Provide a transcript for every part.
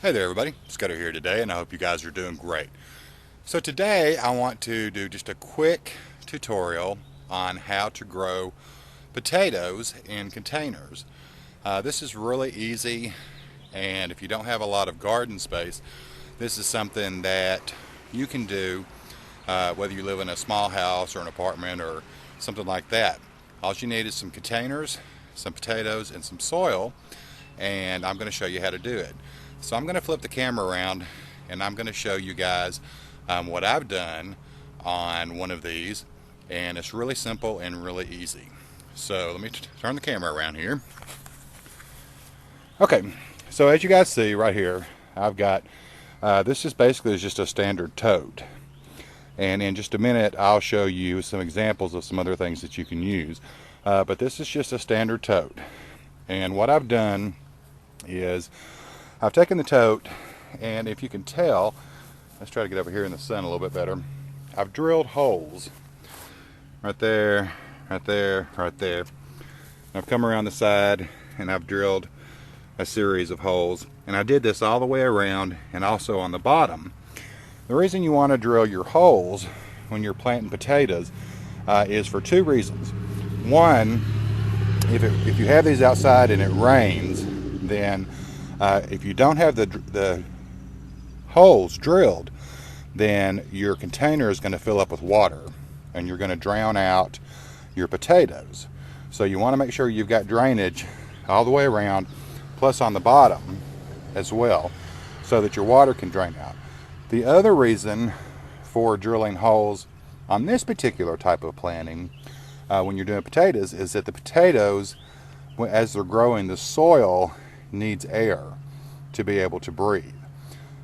Hey there everybody, Scudder here today, and I hope you guys are doing great. So today I want to do just a quick tutorial on how to grow potatoes in containers. This is really easy, and if you don't have a lot of garden space, this is something that you can do whether you live in a small house or an apartment or something like that. All you need is some containers, some potatoes, and some soil, and I'm going to show you how to do it. So I'm going to flip the camera around and I'm going to show you guys what I've done on one of these, and it's really simple and really easy. So let me turn the camera around here. Okay, so as you guys see right here, I've got this is basically just a standard tote, and in just a minute I'll show you some examples of some other things that you can use, but this is just a standard tote. And what I've done is I've taken the tote, and if you can tell, let's try to get over here in the sun a little bit better. I've drilled holes right there, right there, right there. I've come around the side and I've drilled a series of holes, and I did this all the way around and also on the bottom. The reason you want to drill your holes when you're planting potatoes is for two reasons. One, if you have these outside and it rains, then if you don't have the holes drilled, then your container is going to fill up with water and you're going to drown out your potatoes. So you want to make sure you've got drainage all the way around, plus on the bottom as well, so that your water can drain out. The other reason for drilling holes on this particular type of planting when you're doing potatoes is that the potatoes, as they're growing, the soil needs air to be able to breathe.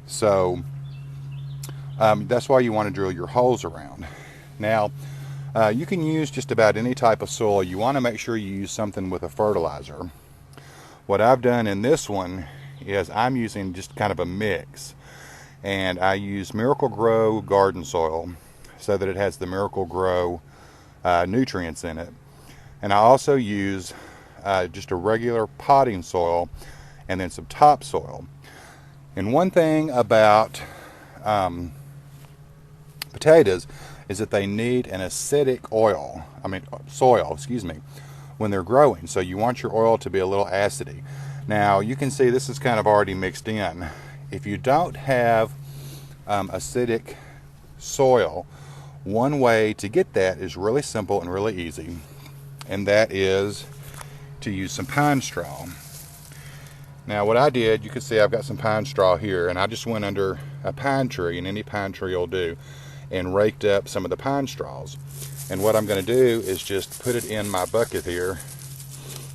So that's why you want to drill your holes around. Now you can use just about any type of soil. You want to make sure you use something with a fertilizer. What I've done in this one is I'm using just kind of a mix, and I use Miracle-Gro garden soil so that it has the Miracle-Gro nutrients in it, and I also use just a regular potting soil and then some topsoil. And one thing about potatoes is that they need an acidic soil, when they're growing. So you want your oil to be a little acidy. Now you can see this is kind of already mixed in. If you don't have acidic soil, one way to get that is really simple and really easy, and that is to use some pine straw. Now what I did, you can see I've got some pine straw here, and I just went under a pine tree, and any pine tree will do, and raked up some of the pine straws. And what I'm going to do is just put it in my bucket here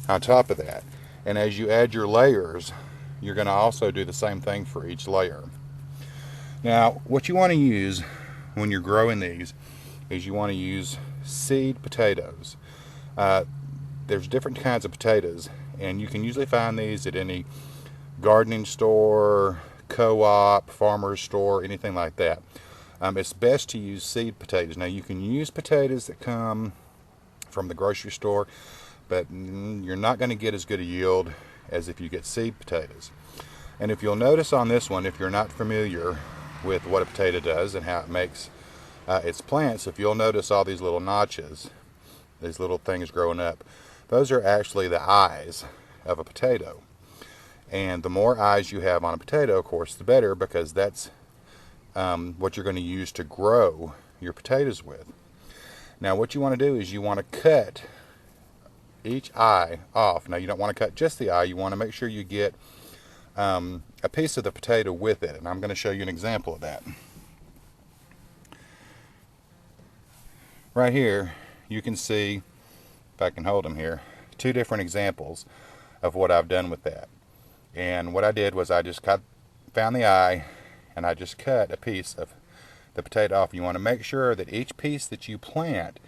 on top of that. And as you add your layers, you're going to also do the same thing for each layer. Now what you want to use when you're growing these is you want to use seed potatoes. There's different kinds of potatoes, and you can usually find these at any gardening store, co-op, farmer's store, anything like that. It's best to use seed potatoes. Now you can use potatoes that come from the grocery store, but you're not going to get as good a yield as if you get seed potatoes. And if you'll notice on this one, if you're not familiar with what a potato does and how it makes its plants, if you'll notice all these little notches, these little things growing up, those are actually the eyes of a potato. And the more eyes you have on a potato, of course, the better, because that's what you're going to use to grow your potatoes with. Now what you want to do is you want to cut each eye off. Now you don't want to cut just the eye, you want to make sure you get a piece of the potato with it, and I'm going to show you an example of that. Right here you can see, if I can hold them here, two different examples of what I've done with that. And what I did was I just found the eye, and I just cut a piece of the potato off. You want to make sure that each piece that you plant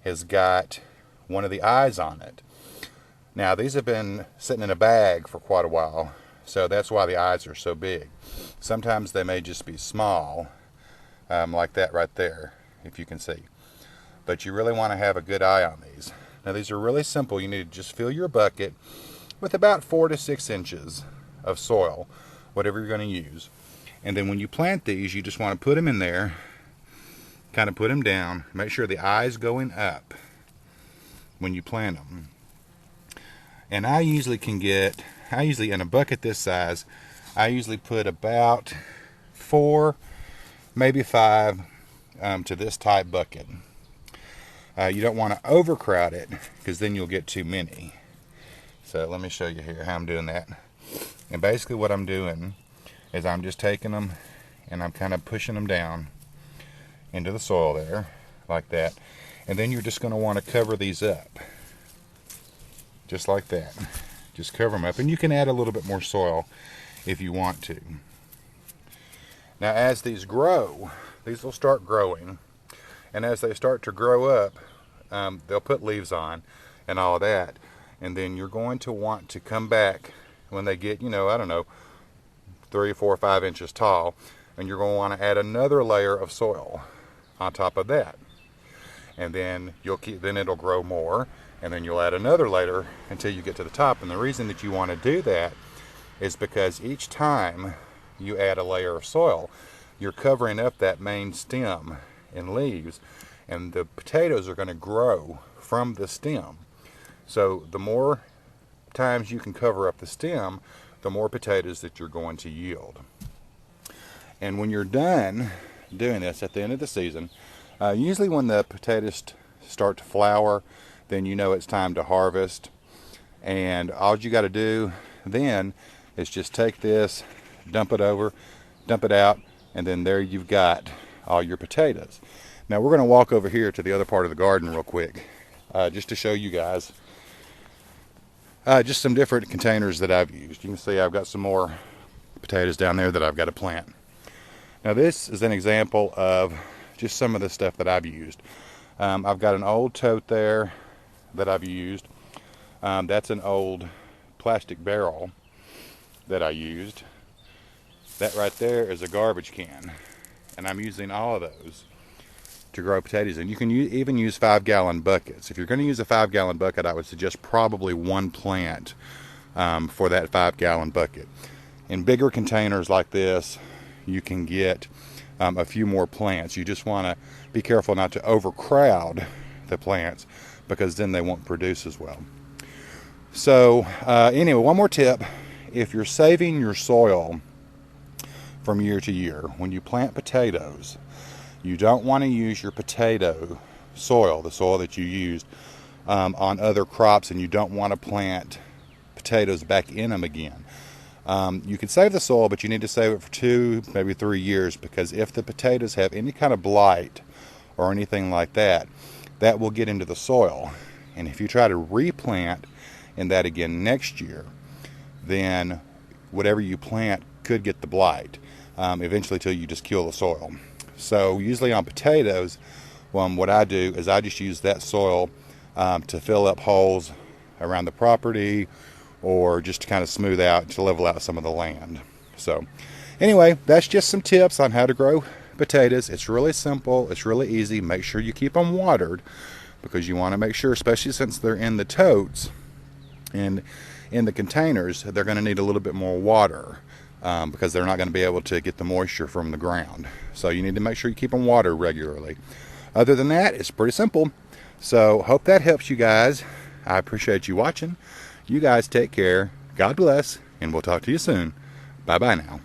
has got one of the eyes on it. Now these have been sitting in a bag for quite a while, so that's why the eyes are so big. Sometimes they may just be small, like that right there, if you can see. But you really want to have a good eye on these. Now these are really simple. You need to just fill your bucket with about 4 to 6 inches of soil, whatever you're going to use. And then when you plant these, you just want to put them in there, kind of put them down, make sure the eye's going up when you plant them. And I usually in a bucket this size, I usually put about 4, maybe 5 to this type bucket. You don't want to overcrowd it, because then you'll get too many. So let me show you here how I'm doing that. And basically what I'm doing is I'm just taking them and I'm kind of pushing them down into the soil there, like that. And then you're just going to want to cover these up, just like that. Just cover them up, and you can add a little bit more soil if you want to. Now as these grow, these will start growing, and as they start to grow up, they'll put leaves on and all that. And then you're going to want to come back when they get, I don't know, 3, 4, 5 inches tall, and you're going to want to add another layer of soil on top of that. And then then it'll grow more, and then you'll add another layer until you get to the top. And the reason that you want to do that is because each time you add a layer of soil, you're covering up that main stem and leaves, and the potatoes are going to grow from the stem. So the more times you can cover up the stem, the more potatoes that you're going to yield. And when you're done doing this at the end of the season, usually when the potatoes start to flower, then you know it's time to harvest. And all you got to do then is just take this, dump it out, and then there you've got all your potatoes. Now we're going to walk over here to the other part of the garden real quick, just to show you guys just some different containers that I've used. You can see I've got some more potatoes down there that I've got to plant. Now this is an example of just some of the stuff that I've used. I've got an old tote there that I've used. That's an old plastic barrel that I used. That right there is a garbage can, and I'm using all of those to grow potatoes. And you can even use 5-gallon buckets. If you're going to use a 5-gallon bucket, I would suggest probably 1 plant for that 5-gallon bucket. In bigger containers like this, you can get a few more plants. You just want to be careful not to overcrowd the plants, because then they won't produce as well. So anyway, one more tip. If you're saving your soil from year to year, when you plant potatoes, you don't want to use your potato soil, the soil that you used, on other crops, and you don't want to plant potatoes back in them again. You can save the soil, but you need to save it for 2, maybe 3 years, because if the potatoes have any kind of blight or anything like that, that will get into the soil. And if you try to replant in that again next year, then whatever you plant could get the blight, eventually till you just kill the soil. So usually on potatoes, what I do is I just use that soil to fill up holes around the property, or just to kind of smooth out, to level out some of the land. So anyway, that's just some tips on how to grow potatoes. It's really simple, it's really easy. Make sure you keep them watered, because you want to make sure, especially since they're in the totes and in the containers, they're going to need a little bit more water, because they're not going to be able to get the moisture from the ground. So you need to make sure you keep them watered regularly. Other than that, it's pretty simple. So hope that helps you guys. I appreciate you watching. You guys take care. God bless, and we'll talk to you soon. Bye-bye now.